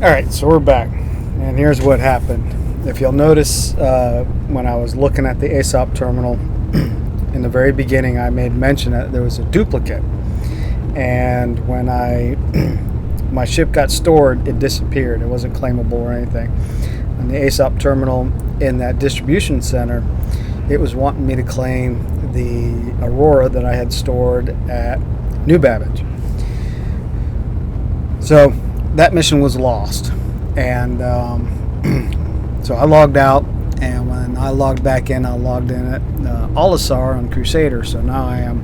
Alright, so we're back, and here's what happened. If you'll notice, when I was looking at the aSOP terminal, in the very beginning I made mention that there was a duplicate, and when my ship got stored, it disappeared. It wasn't claimable or anything. On the aSOP terminal in that distribution center, it was wanting me to claim the Aurora that I had stored at New Babbage. So that mission was lost, and so I logged out, and when I logged back in, I logged in at Olisar on Crusader. So now I am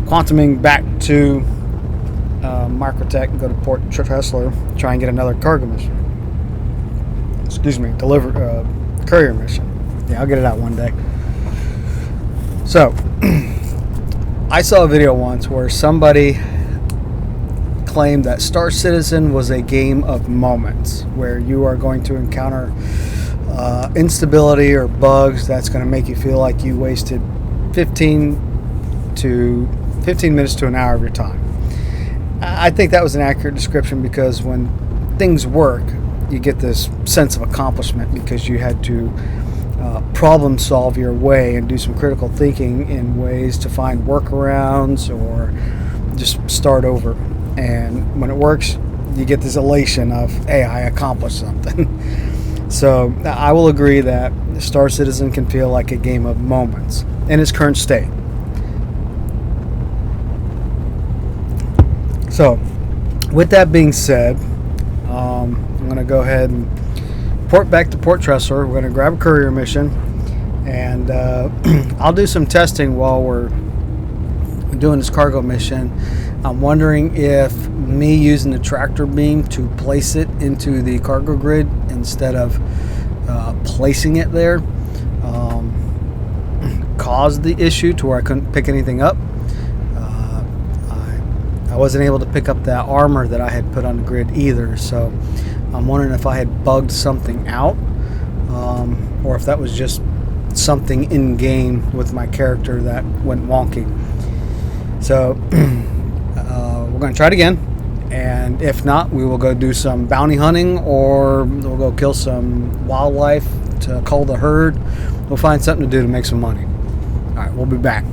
quantuming back to Microtech and go to Port Tressler, try and get another cargo mission. Excuse me, courier mission. Yeah, I'll get it out one day. So I saw a video once where somebody claimed that Star Citizen was a game of moments, where you are going to encounter instability or bugs that's going to make you feel like you wasted 15 minutes to an hour of your time. I think that was an accurate description, because when things work, you get this sense of accomplishment because you had to problem solve your way and do some critical thinking in ways to find workarounds or just start over. And when it works, you get this elation of, hey, I accomplished something. So I will agree that Star Citizen can feel like a game of moments in its current state. So with that being said, I'm going to go ahead and port back to Port Tressler. We're going to grab a courier mission, and I'll do some testing while we're doing this cargo mission. I'm wondering if me using the tractor beam to place it into the cargo grid instead of placing it there caused the issue to where I couldn't pick anything up. I wasn't able to pick up that armor that I had put on the grid either, so I'm wondering if I had bugged something out, or if that was just something in game with my character that went wonky. So we're going to try it again, and if not, we will go do some bounty hunting, or we'll go kill some wildlife to cull the herd. We'll find something to do to make some money. Alright, we'll be back.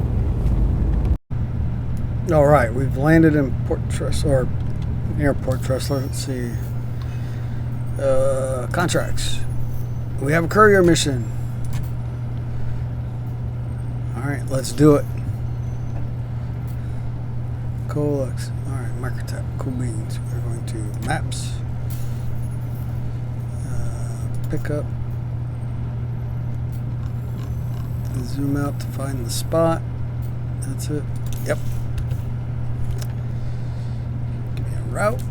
Alright, we've landed in Port Tressler, or near Port Tressler. Let's see. Contracts. We have a courier mission. Alright, let's do it. Cool looks. Alright, Microtech. Cool beans. We're going to maps. Pick up. Zoom out to find the spot. That's it. Yep. Give me a route.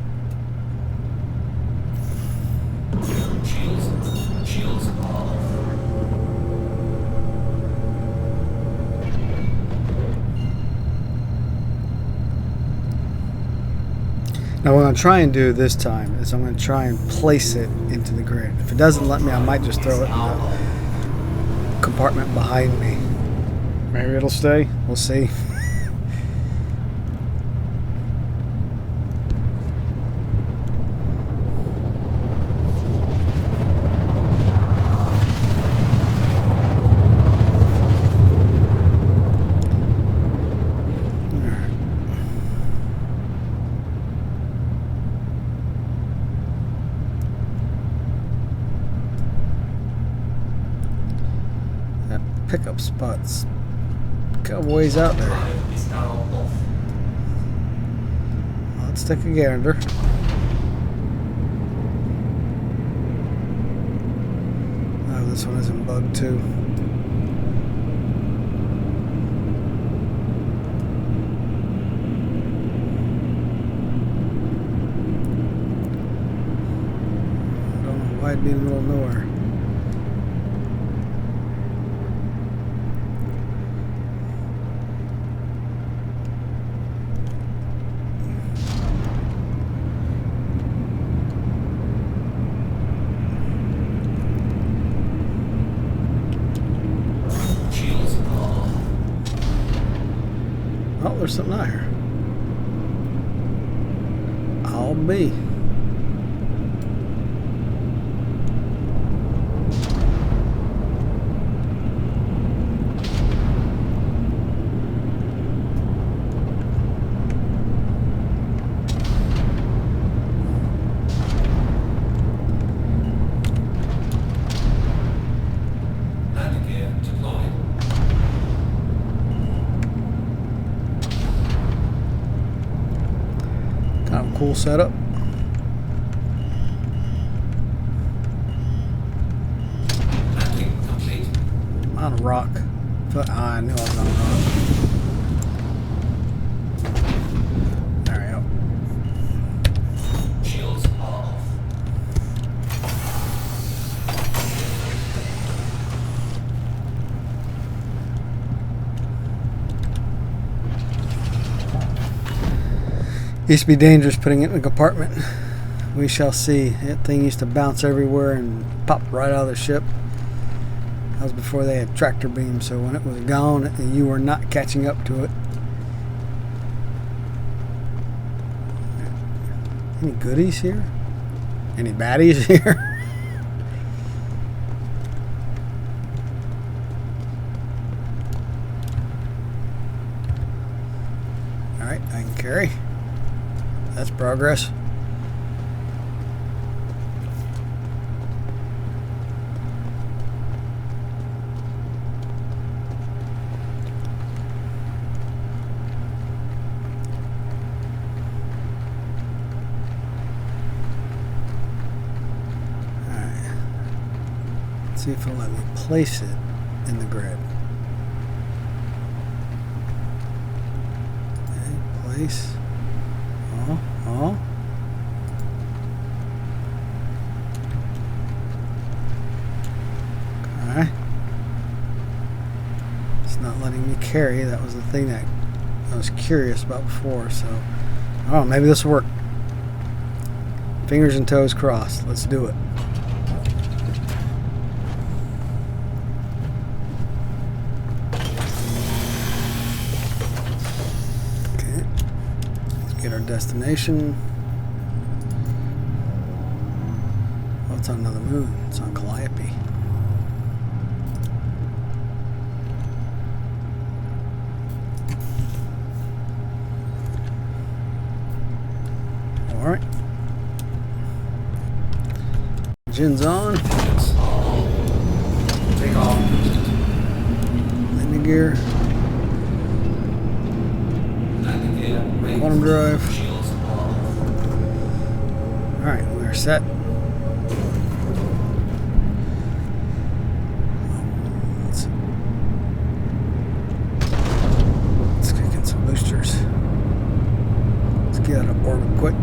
Now what I'm going to try and do this time is I'm going to try and place it into the grid. If it doesn't let me, I might just throw it in the compartment behind me. Maybe it'll stay. We'll see. Pickup spots kind of ways out there. Let's take a gander. Oh, this one isn't bugged too. I don't know why it'd be in the middle of nowhere. Oh, there's something out here. I'll be. cool setup. I'm on a rock. I knew I was on a rock. There we go. Shields off. Used to be dangerous putting it in a compartment. We shall see. That thing used to bounce everywhere and pop right out of the ship. That was before they had tractor beams, so when it was gone, you were not catching up to it. Any goodies here? Any baddies here? Alright, I can carry. That's progress. See if it'll let me place it in the grid. Okay, place. Oh. Okay. It's not letting me carry. That was the thing that I was curious about before. So, oh, maybe this will work. Fingers and toes crossed. Let's do it. Get our destination. Oh, it's on another moon. It's on Calliope. All right. Engine's on. Take off. Landing gear. Quantum drive. Alright, we're set. Let's kick in some boosters. Let's get out of orbit quick.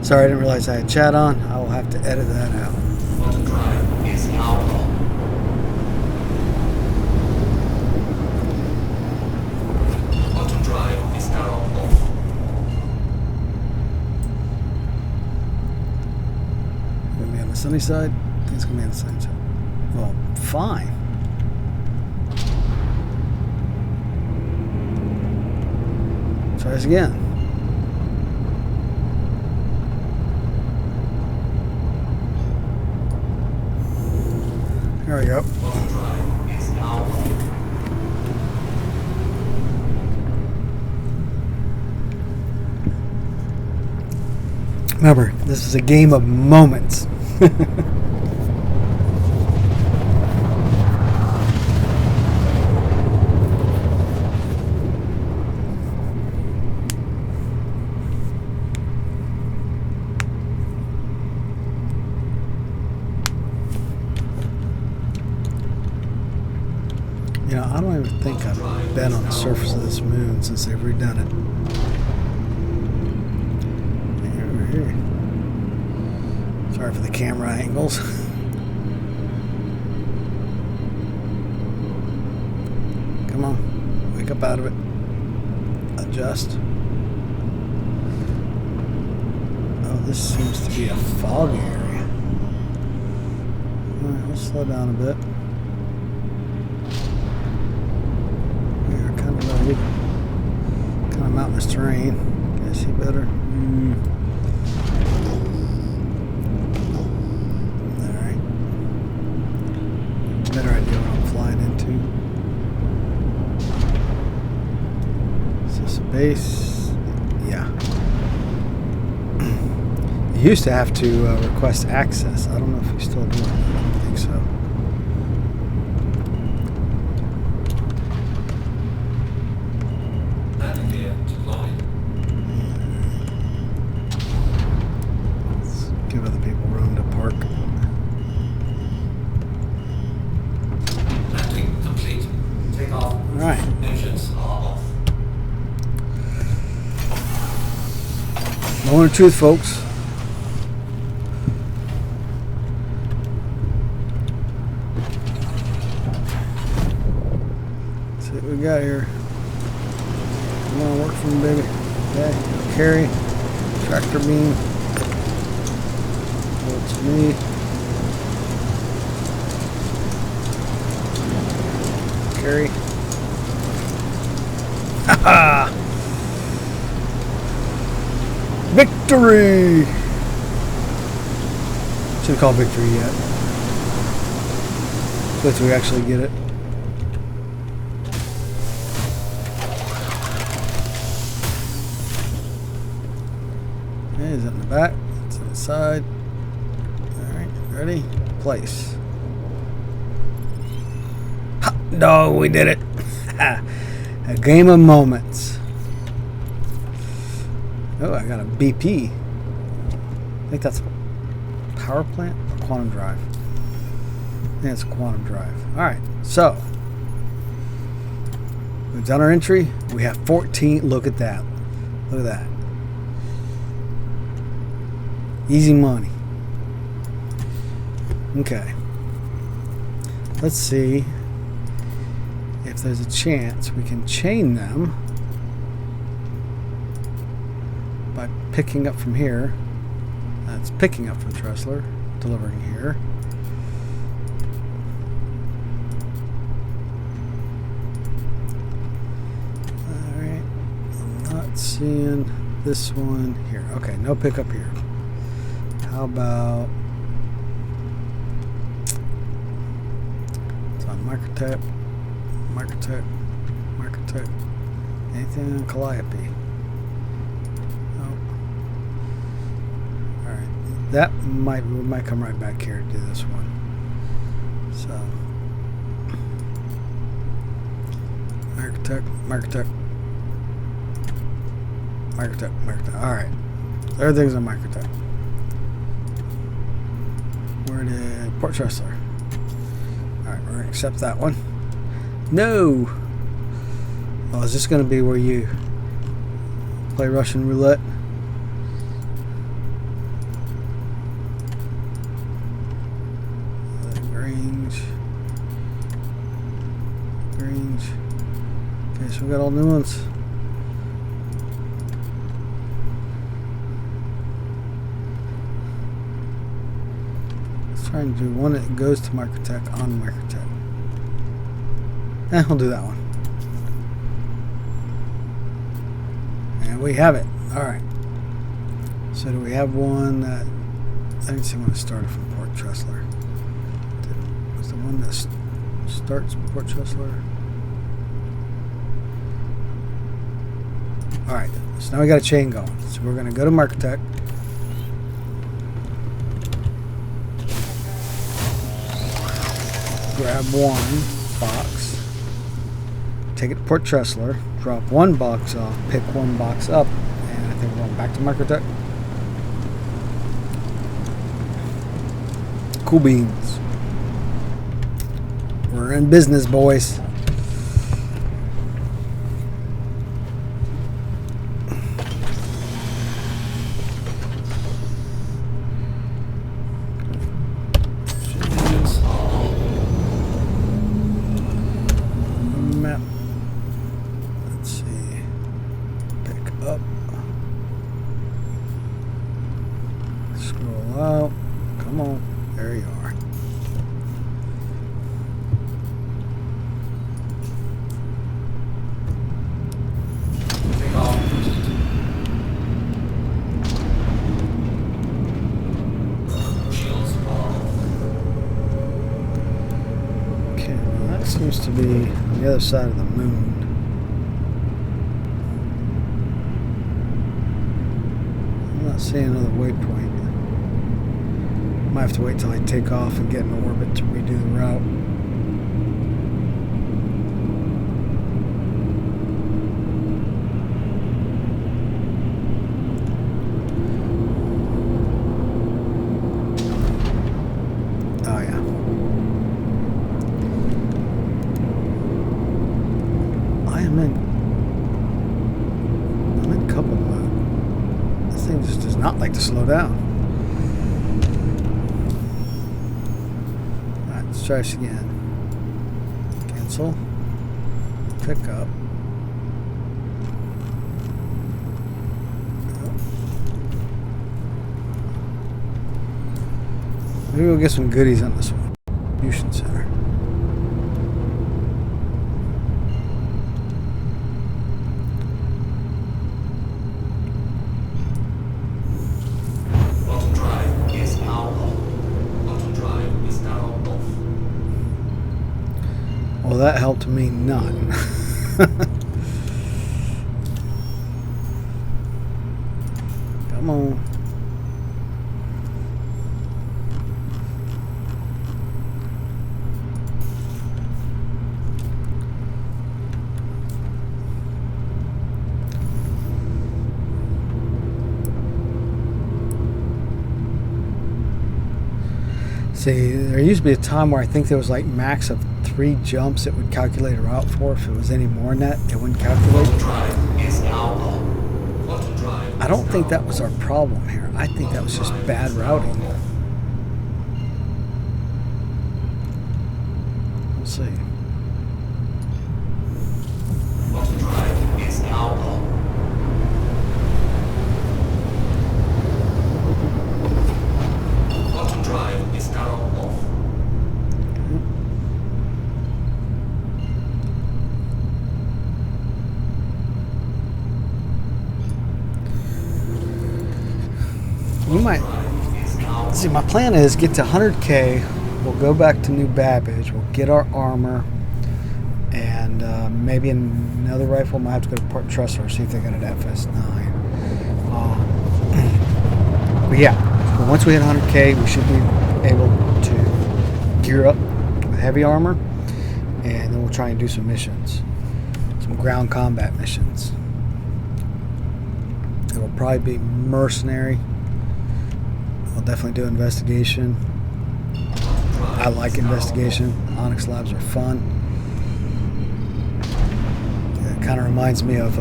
Sorry, I didn't realize I had chat on. I will have to edit that out. Quantum drive is now on. Quantum drive is now off. Gonna be on the sunny side? I think it's gonna be on the sunny side. Well, fine. Try this again. There we go. Remember, this is a game of moments. You know, I don't even think I've been on the surface of this moon since they've redone it. Over here. Sorry for the camera angles. Come on, wake up out of it. Adjust. Oh, this seems to be a foggy area. Alright, let's slow down a bit. Kind of mountainous terrain. Can I see better? Alright. Better idea what I'm flying into. Is this a base. Yeah. You used to have to request access. I don't know if you still do it. I don't think so. Landing gear deployed. Let's give other people room to park. Landing complete. Take off. All right. Engines are off. Moment of truth, folks. Let's see what we got here. Come on, work for me, baby. Okay, carry, tractor beam. Oh, it's me. Carry. Ha Victory! Shouldn't call victory yet. Wait till we actually get it. Okay, is that in the back? It's on the side. Alright, ready? Place. Ha! No, we did it! A game of moments. Oh, I got a BP. I think that's a power plant or quantum drive. I think it's a quantum drive. Alright, so we've done our entry. We have 14. Look at that. Look at that. Easy money. Okay. Let's see if there's a chance we can chain them by picking up from here. That's picking up from Tressler, delivering here. Alright, I'm not seeing this one here. Okay, no pickup here. How about it's on Microtech, Microtech, Microtech, anything on Calliope? That we might come right back here to do this one. So, Microtech, Microtech, Microtech, Microtech. All right, everything's on Microtech. Where did Port Tressler? All right, we're gonna accept that one. No. Oh, is this gonna be where you play Russian roulette? Okay, so we got all new ones. Let's try and do one that goes to Microtech on Microtech. We'll do that one. And we have it. Alright. So do we have one that I didn't see one that started from Port Tressler. Was the one that starts from Port Tressler? Alright, so now we got a chain going. So we're going to go to Microtech. Grab one box. Take it to Port Tressler. Drop one box off. Pick one box up. And I think we're going back to Microtech. Cool beans. We're in business, boys. Seems to be on the other side of the moon. not seeing another waypoint. Might have to wait till I take off and get in orbit to redo the route. Oh yeah. I'm in couple mode. This thing just does not like to slow down. Alright, let's try this again. Cancel. Pick up. Maybe we'll get some goodies on this one. Distribution center. Auto drive is now on. Auto drive is now off. Well, that helped me none. Come on. See, there used to be a time where I think there was like max of 3 jumps it would calculate a route for. If it was any more than that, it wouldn't calculate. Auto drive is now on. Auto drive I don't think that was our problem here. I think that was just bad routing. We'll see. Auto drive is now on. Auto drive is now off. We might. See, my plan is get to 100K. We'll go back to New Babbage. We'll get our armor. And maybe another rifle. Might have to go to Port Tressor, see if they got an FS9. But yeah, but once we hit 100K, we should be able to gear up with heavy armor, and then we'll try and do some missions, some ground combat missions. It'll probably be mercenary. We'll definitely do investigation. I like investigation. Onyx labs are fun. It kind of reminds me of.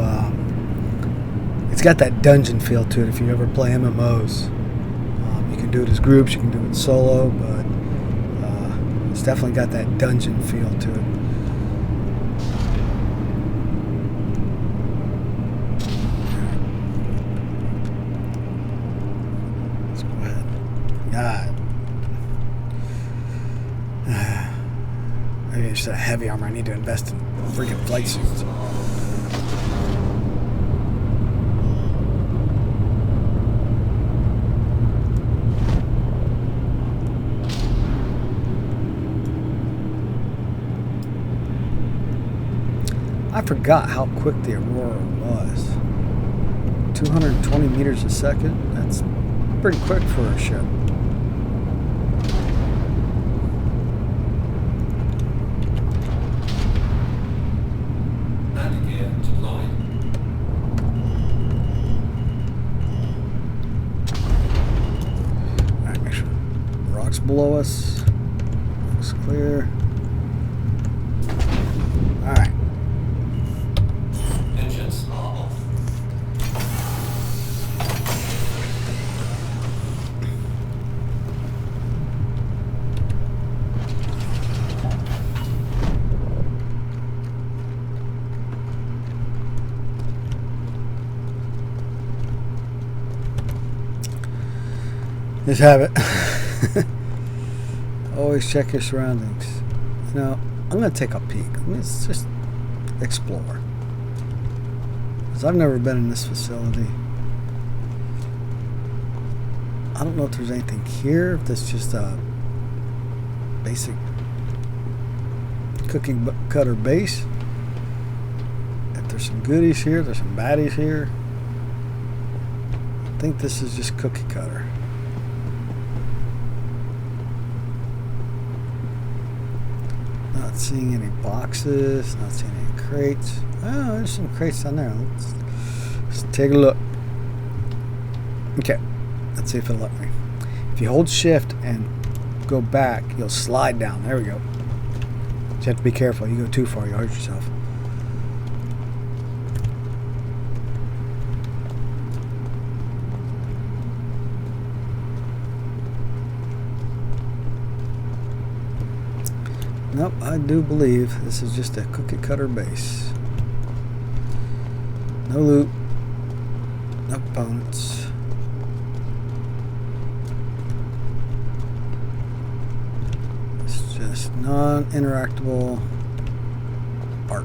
It's got that dungeon feel to it. If you ever play MMOs, you can do it as groups, you can do it solo, but it's definitely got that dungeon feel to it. Let's go ahead. God. Maybe it's just a heavy armor. I need to invest in freaking flight suits. I forgot how quick the Aurora was. 220 meters a second. That's pretty quick for a ship. Alright, make sure rocks below us. Looks clear. Alright. Engines are off. Just have it. Always check your surroundings. You know, I'm going to take a peek. Let's just explore. Because I've never been in this facility. I don't know if there's anything here. If that's just a basic cookie cutter base. If there's some goodies here, there's some baddies here. think this is just cookie cutter. Not seeing any boxes, not seeing any crates. Oh, there's some crates down there. Let's take a look. Okay, let's see if it'll let me. If you hold shift and go back, you'll slide down. There we go. You have to be careful. You go too far, you hurt yourself. Nope, I do believe this is just a cookie cutter base. No loot, no components. It's just non-interactable art.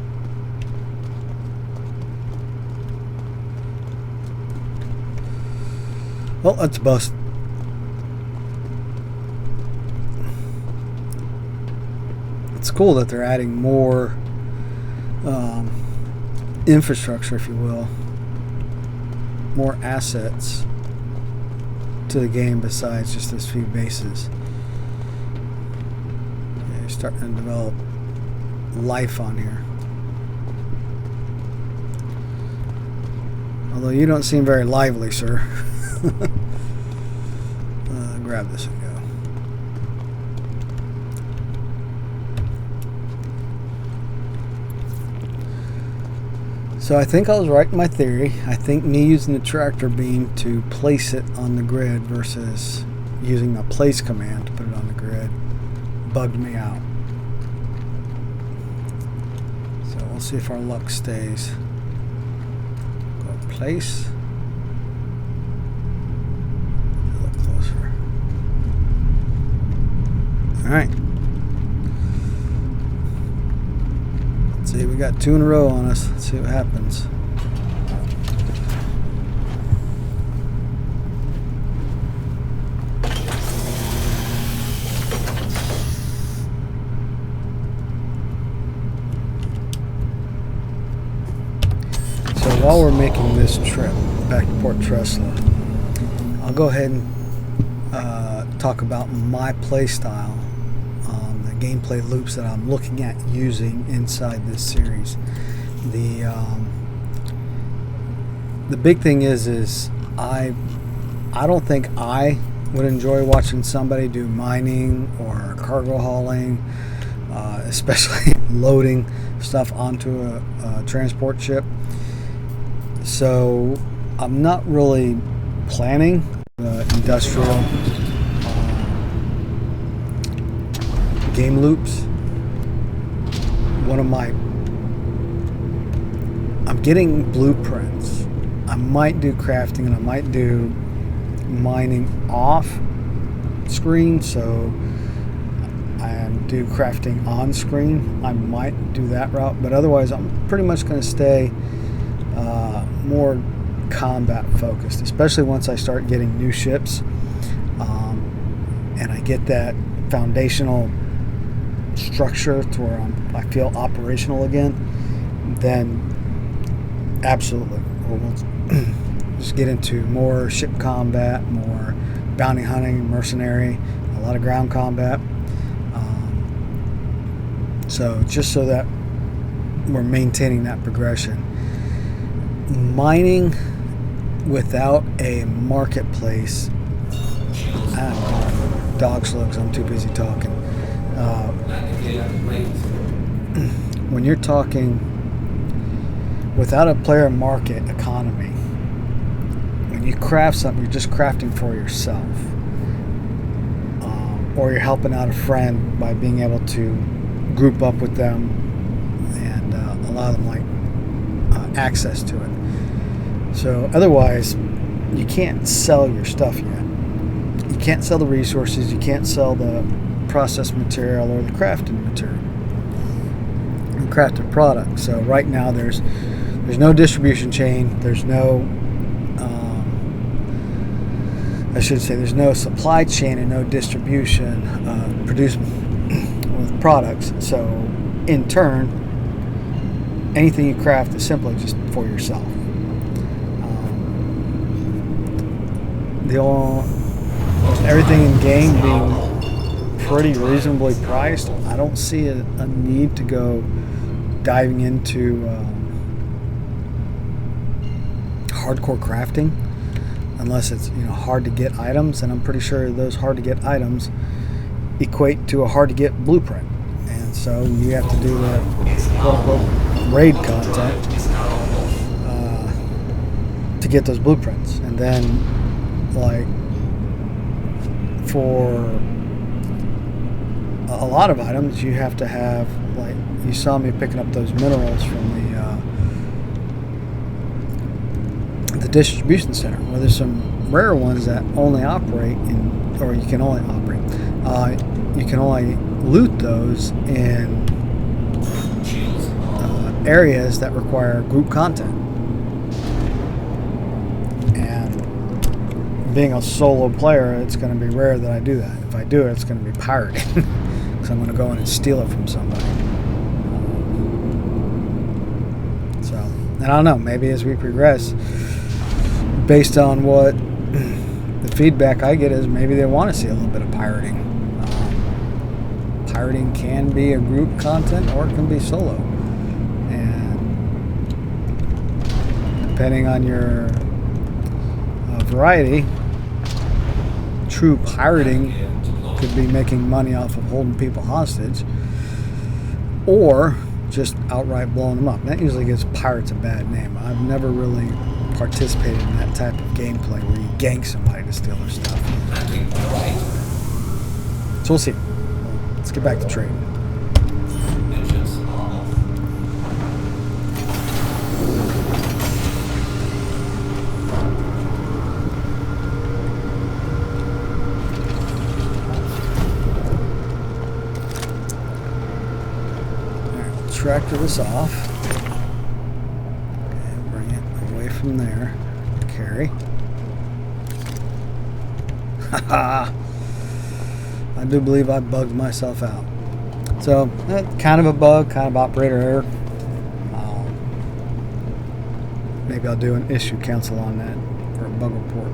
Well, let's bust. It's cool that they're adding more infrastructure, if you will, more assets to the game besides just those few bases. Yeah, you're starting to develop life on here. Although you don't seem very lively, sir. Grab this and go. So I think I was right in my theory. I think me using the tractor beam to place it on the grid versus using the place command to put it on the grid bugged me out. So we'll see if our luck stays. Go place. Look closer. Alright. See, we got 2 in a row on us. Let's see what happens. So while we're making this trip back to Port Tressler, I'll go ahead and talk about my play style. Gameplay loops that I'm looking at using inside this series. The big thing is I don't think I would enjoy watching somebody do mining or cargo hauling, especially loading stuff onto a transport ship. So I'm not really planning industrial game loops. I'm getting blueprints. I might do crafting and I might do mining off screen, so I do crafting on screen. I might do that route, but otherwise I'm pretty much going to stay more combat focused, especially once I start getting new ships and I get that foundational structure to where I feel operational again. Then absolutely we'll just get into more ship combat, more bounty hunting, mercenary, a lot of ground combat, so just so that we're maintaining that progression. Mining without a marketplace, I don't know, dog slugs, I'm too busy talking. When you're talking without a player market economy, when you craft something, you're just crafting for yourself, or you're helping out a friend by being able to group up with them and allow them access to it. So otherwise you can't sell your stuff yet. You can't sell the resources, you can't sell the processed material or the crafted material, the crafted product. So right now there's no distribution chain, there's no there's no supply chain and no distribution produced with products. So in turn, anything you craft is simply just for yourself. everything in game being pretty reasonably priced, I don't see a need to go diving into hardcore crafting unless it's hard to get items, and I'm pretty sure those hard to get items equate to a hard to get blueprint, and so you have to do the quote unquote raid content to get those blueprints. And then like for a lot of items you have to have, like you saw me picking up those minerals from the distribution center, where there's some rare ones that only operate in, or you can only operate, you can only loot those in areas that require group content. And being a solo player, it's going to be rare that I do that. If I do it, it's going to be pirating, because I'm going to go in and steal it from somebody. So, and I don't know, maybe as we progress, based on what the feedback I get is, maybe they want to see a little bit of pirating. Pirating can be a group content, or it can be solo. And depending on your variety, true pirating could be making money off of holding people hostage, or just outright blowing them up. And that usually gives pirates a bad name. I've never really participated in that type of gameplay where you gank somebody to steal their stuff. So we'll see. Let's get back to trading. Alright, we'll tractor this off. From there, carry. Haha! I do believe I bugged myself out. So, kind of a bug, kind of operator error. Maybe I'll do an issue cancel on that, or a bug report.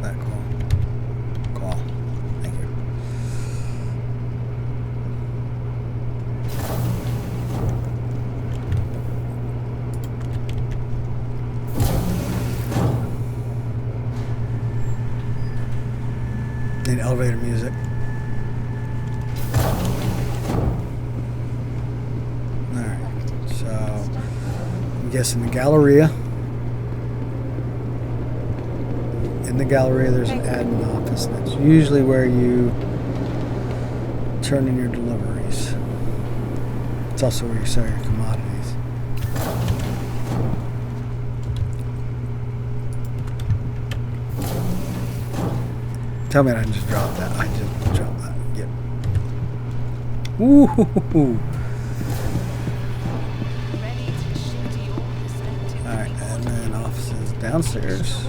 That call. Thank you. Need elevator music. Alright, so I'm guessing the Galleria. In the Galleria there's an admin office. That's usually where you turn in your deliveries. It's also where you sell your commodities. Tell me I didn't just drop that. I just dropped that. Yep. Woo-hoo-hoo-hoo. Alright, and then offices downstairs.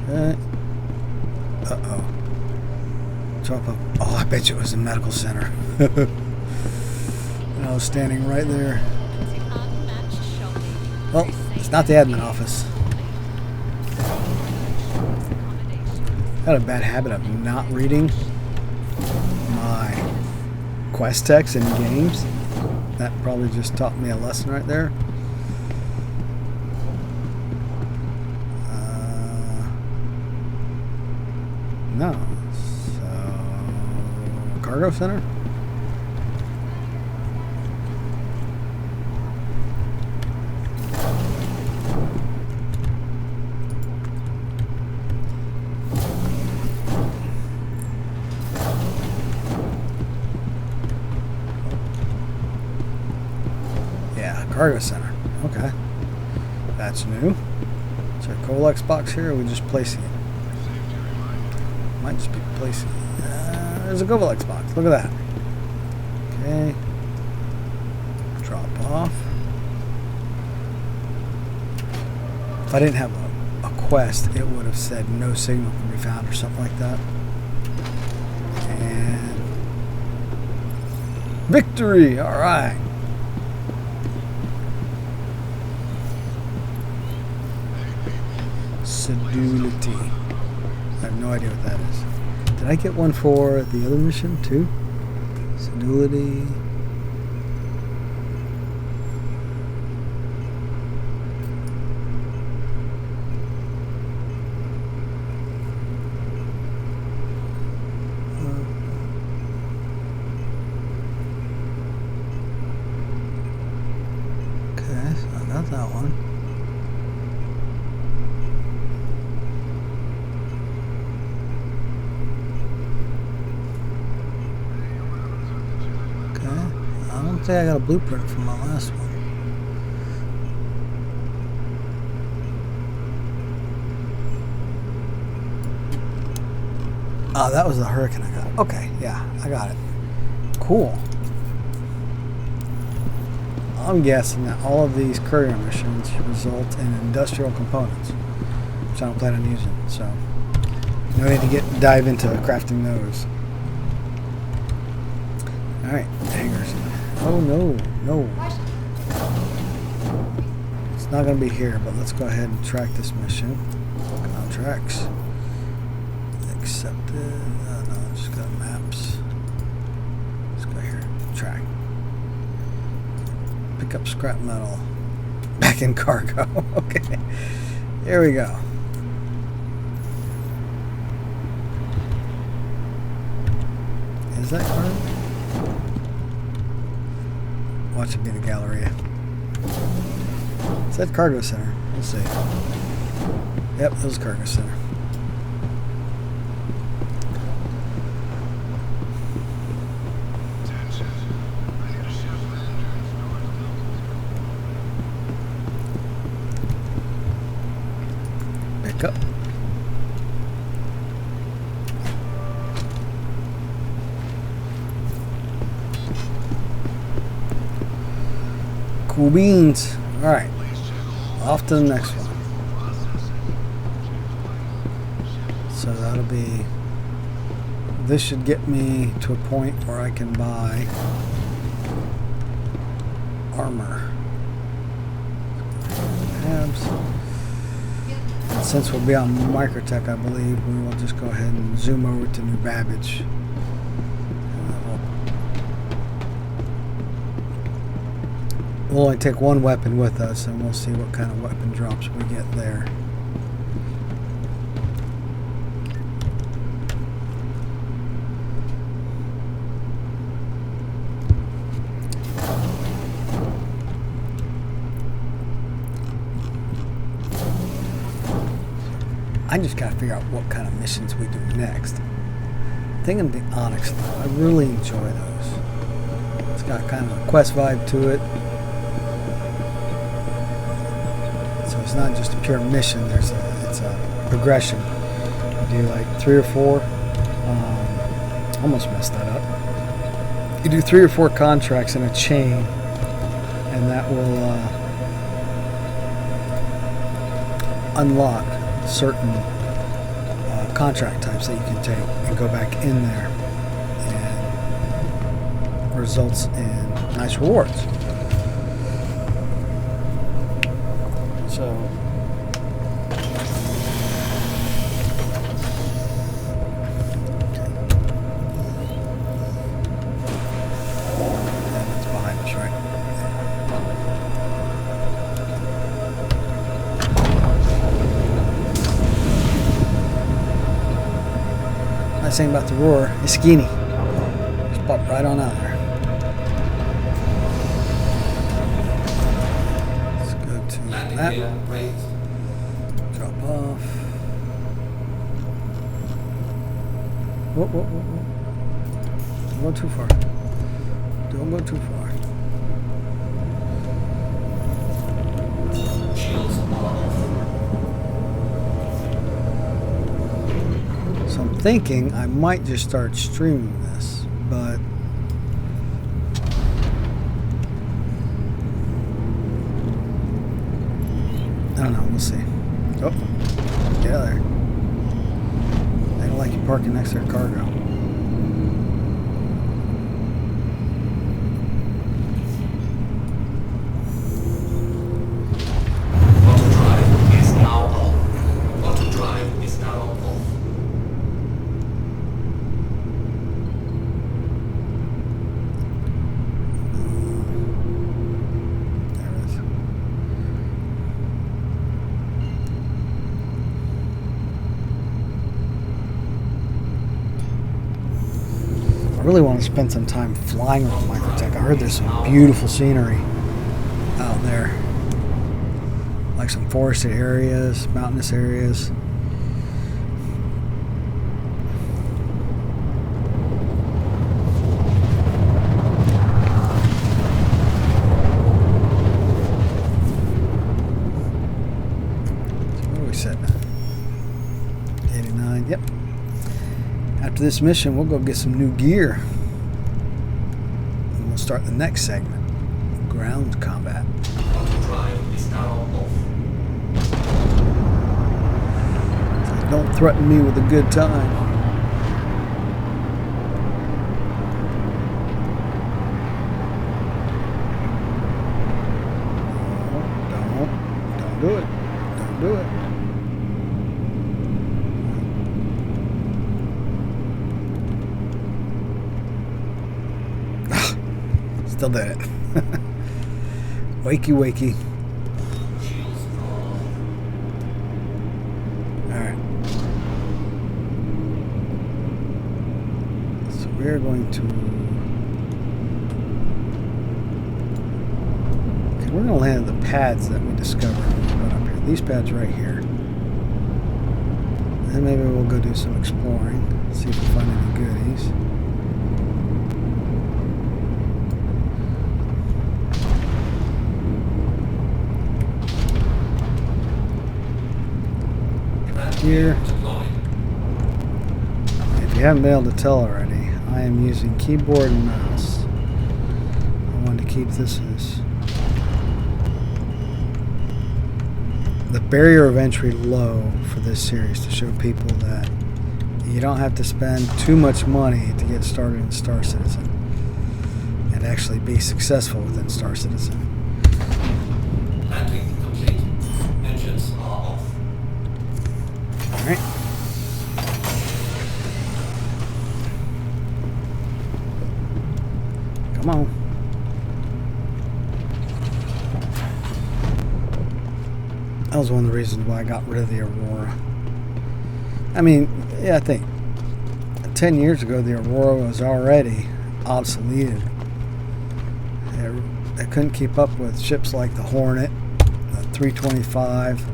Okay. Uh-oh. Drop up. Oh, I bet you it was a medical center. And I was standing right there. Well, it's not the admin office. I had a bad habit of not reading my quest text in games. That probably just taught me a lesson right there. No. So, cargo center? Cargo center. Okay. That's new. Is there a Colex box here, or are we just placing it? Might just be placing it. There's a Colex box. Look at that. Okay. Drop off. If I didn't have a quest, it would have said no signal can be found or something like that. And victory! Alright. Sedulity. I have no idea what that is. Did I get one for the other mission too? Sedulity. Okay, so I got that one. I don't think I got a blueprint from my last one. Oh, that was the Hurricane I got. Okay, yeah, I got it. Cool. I'm guessing that all of these courier missions result in industrial components, which I don't plan on using. So, no need to dive into crafting those. All right, hangers. Oh no, no. It's not going to be here, but let's go ahead and track this mission. Contracts. Accepted. No, just got maps. Let's go here. Track. Pick up scrap metal. Back in cargo. Okay. Here we go. Is that cargo? Watch it be the Galleria. It said Cargo Center. Let's see. Yep, it was Cargo Center. Pick up. Cool beans. Alright. Off to the next one. So that'll be... This should get me to a point where I can buy armor. Tabs. And since we'll be on Microtech, I believe, we will just go ahead and zoom over to New Babbage. We'll only take one weapon with us, and we'll see what kind of weapon drops we get there. I just gotta figure out what kind of missions we do next. I'm thinking the Onyx, though. I really enjoy those. It's got kind of a quest vibe to it. It's not just a pure mission. It's a progression. You do like 3 or 4. Almost messed that up. You do 3 or 4 contracts in a chain, and that will unlock certain contract types that you can take and go back in there, and results in nice rewards. So that's behind us, right? Nice thing about the Aurora is skinny. Just pop right on out there. Map. Drop off. Whoa. Don't go too far. Don't go too far. So I'm thinking I might just start streaming this, but I don't know, we'll see. Oh, get out of there. They don't like you parking next to their cargo. Auto drive is now on. really want to spend some time flying with the Microtech. I heard there's some beautiful scenery out there. Like some forested areas, mountainous areas. So what are we setting at? 89, yep. After this mission, we'll go get some new gear. And we'll start the next segment, ground combat. Don't threaten me with a good time. Don't do it. Don't do it. Still did it. Wakey, wakey. Alright. So we're going to... Okay, we're going to land at the pads that we discovered when we went up here. These pads right here. And maybe we'll go do some exploring. See if we find any goodies. Here. If you haven't been able to tell already, I am using keyboard and mouse. I wanted to keep this as the barrier of entry low for this series to show people that you don't have to spend too much money to get started in Star Citizen and actually be successful within Star Citizen. Landing complete. Engines are off. Alright. Come on. That was one of the reasons why I got rid of the Aurora. I mean, yeah, I think 10 years ago the Aurora was already obsoleted. It couldn't keep up with ships like the Hornet, the 325.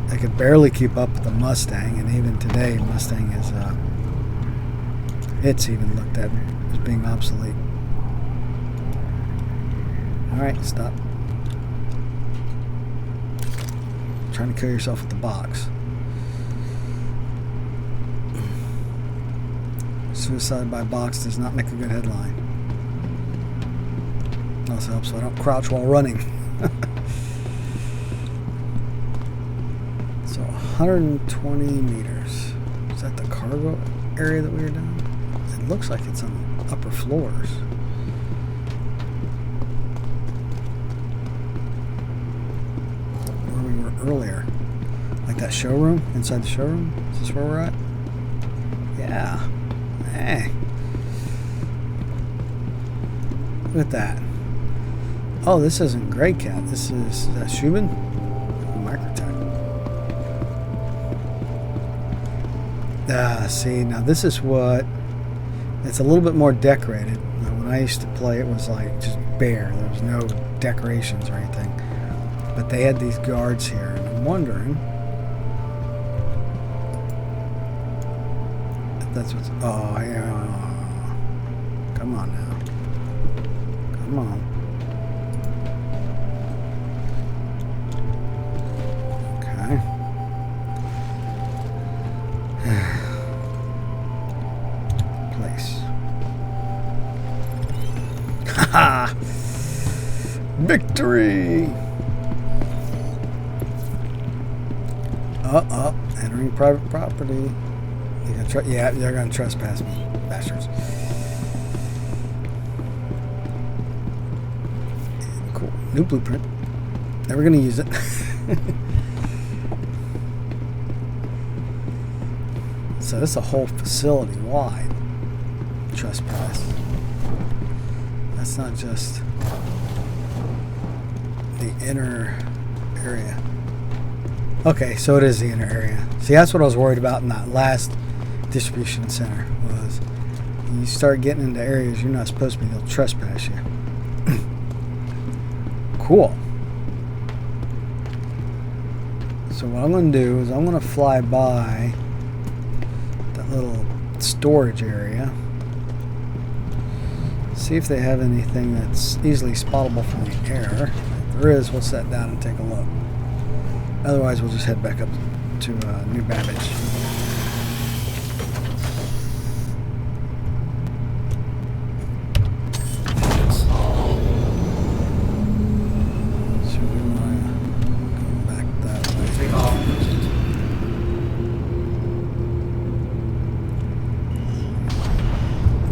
They could barely keep up with the Mustang, and even today Mustang is it's even looked at as being obsolete. Alright, stop. Trying to kill yourself with the box. Suicide by box does not make a good headline. Also helps so I don't crouch while running. So 120 meters. Is that the cargo area that we were doing? It looks like it's on the upper floors. Where we were earlier. Like that showroom? Inside the showroom? Is this where we're at? Yeah. Hey. Look at that. Oh, this isn't Grey Cat. This is that Shubin? Microtech. See, now this is what... It's a little bit more decorated. Now, when I used to play, it was like just bare. There was no decorations or anything. But they had these guards here, and I'm wondering if that's what's... Oh, yeah. Come on now. Come on. Place. Haha! Victory! Entering private property. You gonna yeah, they're gonna trespass me, bastards. Cool. New blueprint. Never gonna use it. So this is a whole facility wide trespass. That's not just the inner area. Okay, so it is the inner area. See, that's what I was worried about in that last distribution center, was you start getting into areas you're not supposed to be, they'll trespass you. Cool. So what I'm going to do is I'm going to fly by that little storage area. See if they have anything that's easily spottable from the air. If there is, we'll set down and take a look. Otherwise, we'll just head back up to New Babbage.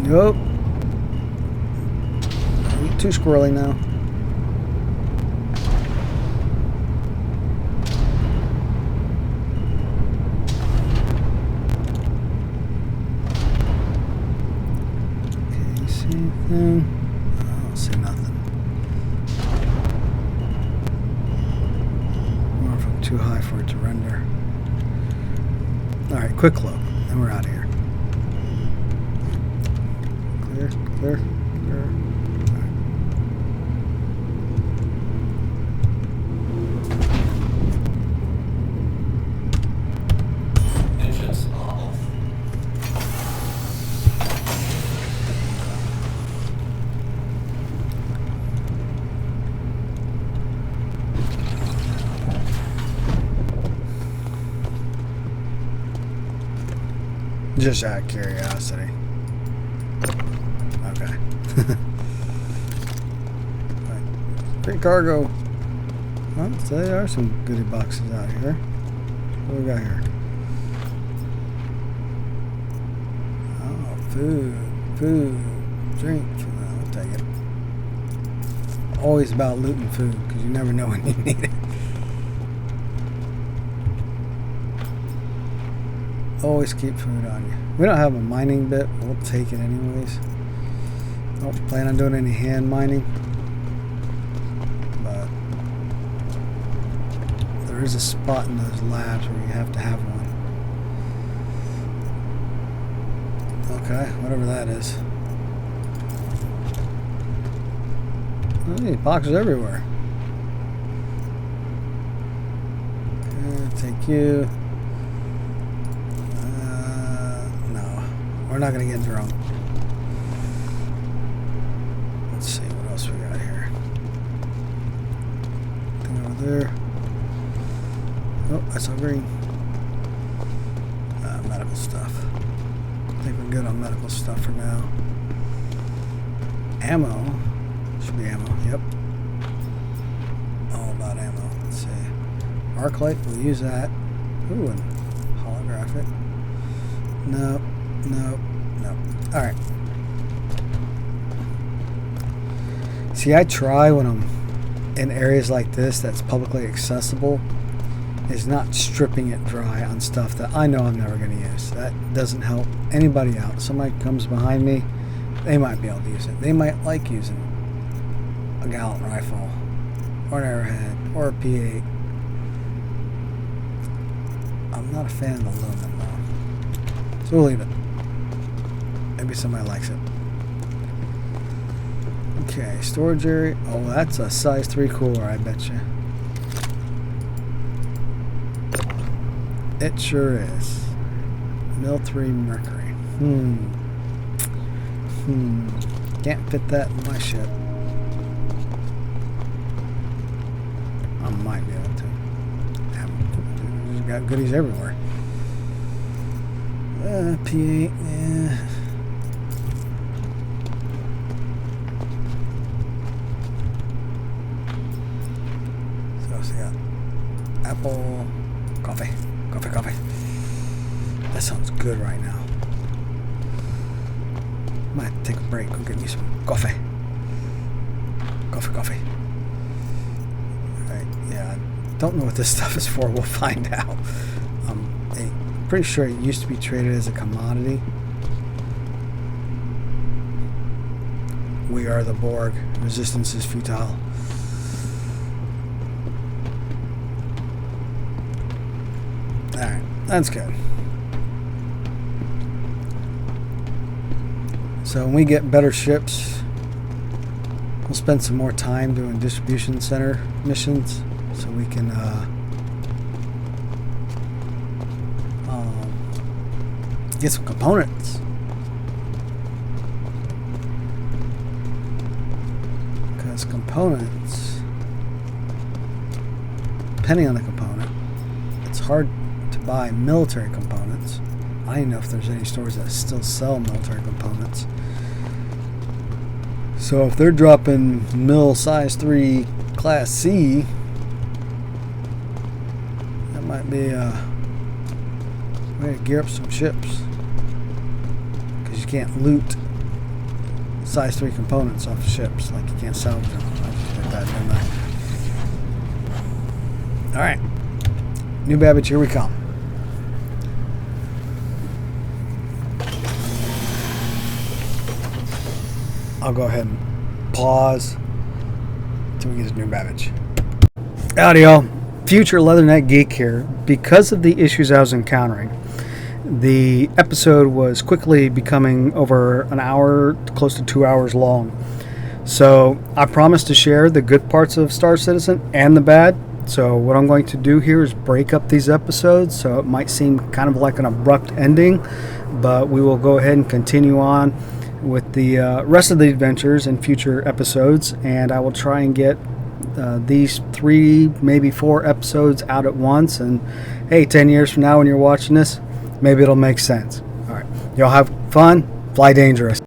Nope. Too squirrely now. Okay, you see anything? I don't see nothing. Or if I'm too high for it to render. Alright, quick look. Then we're out of here. Clear, clear, clear. Engines are off. Just out of curiosity. Okay. Right. Great cargo. Well, so there are some goodie boxes out here. What do we got here? Oh, food, drink. I'll take it. Always about looting food because you never know when you need it. Always keep food on you. We don't have a mining bit, but we'll take it anyways. Don't plan on doing any hand mining, but there is a spot in those labs where you have to have one. Okay, whatever that is. Oh, these boxes everywhere. Okay, take you. We're not going to get drunk. Let's see what else we got here. Thing over there. Oh, I saw green. Medical stuff. I think we're good on medical stuff for now. Ammo. Should be ammo. Yep. All about ammo. Let's see. Arc light. We'll use that. Ooh, and holographic. Nope. Nope. Nope. Alright. See, I try when I'm in areas like this that's publicly accessible is not stripping it dry on stuff that I know I'm never going to use. That doesn't help anybody out. Somebody comes behind me, they might be able to use it. They might like using a gallant rifle or an arrowhead or a P8. I'm not a fan of the lumen though. So we'll leave it. Maybe somebody likes it. Okay, storage area. Oh, that's a size 3 cooler, I bet you. It sure is. Mil 3 mercury. Can't fit that in my ship. I might be able to. We've got goodies everywhere. P8, yeah. Apple, coffee. That sounds good right now. Might have to take a break. Go get me some coffee. Coffee. Alright, yeah. I don't know what this stuff is for. We'll find out. I'm pretty sure it used to be traded as a commodity. We are the Borg. Resistance is futile. Alright, that's good. So when we get better ships, we'll spend some more time doing distribution center missions so we can get some components. Because components, depending on the component, it's hard to buy military components. I don't even know if there's any stores that still sell military components. So if they're dropping mil size 3 class C, that might be a way to gear up some ships. Because you can't loot size 3 components off ships. Like you can't salvage them. I just did that, didn't I? Alright. New Babbage, here we come. I'll go ahead and pause until we get to New Babbage. Howdy y'all. Future Leatherneck Geek here. Because of the issues I was encountering, the episode was quickly becoming over an hour, close to 2 hours long. So I promised to share the good parts of Star Citizen and the bad. So what I'm going to do here is break up these episodes, so it might seem kind of like an abrupt ending, but we will go ahead and continue on with the rest of the adventures in future episodes, and I will try and get these 3, maybe 4 episodes out at once, and hey, 10 years from now when you're watching this, maybe it'll make sense. Alright, y'all have fun, fly dangerous.